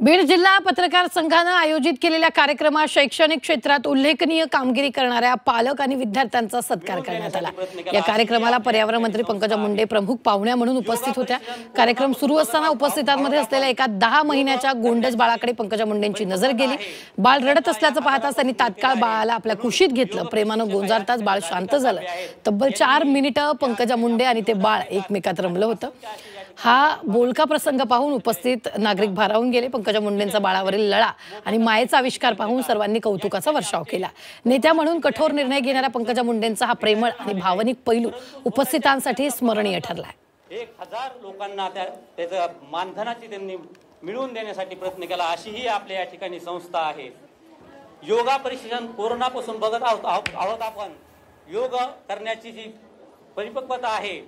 बीड जिल्हा पत्रकार संघाने आयोजित केलेल्या कार्यक्रमात शैक्षणिक क्षेत्रात उल्लेखनीय कामगिरी करणाऱ्या पालक आणि विद्यार्थ्यांचा सत्कार करण्यात आला। या कार्यक्रमाला पर्यावरण मंत्री पंकजा मुंडे प्रमुख पाहुण्या म्हणून उपस्थित होत्या। कार्यक्रम सुरू असताना उपस्थितांमध्ये असलेल्या एका 10 महिन्याच्या गोंडस बाळाकडे पंकजा मुंडेंची नजर गेली। बाळ रडत असल्याचं पाहताच त्यांनी तात्काळ बाळाला आपल्या कुशीत घेतलं। प्रेमानं गोंजारताच बाळ शांत झालं। तब्बल 4 मिनिटं पंकजा मुंडे आणि ते बाळ एकमेकात रमलं होतं। हा बोलका प्रसंग पाहून उपस्थित नागरिक भारावून गेले। पंकजा मुंडेंचा बाळावरील लळा आणि मायेचा आविष्कार पाहून सर्वांनी कौतुकाचा वर्षाव केला। नेत्या म्हणून कठोर निर्णय घेणाऱ्या पंकजा मुंडेंचा हा प्रेमळ आणि भावनिक पैलू उपस्थितांसाठी स्मरणीय ठरलाय। 1000 लोकांना त्याचा मानधनाची त्यांनी मिळवून देण्यासाठी प्रयत्न केला। अशी ही आपल्या या ठिकाणी संस्था आहे। योगा प्रशिक्षण कोरोनापासून बघत आहोत आपण। योग करण्याची जी परिपक्वता आहे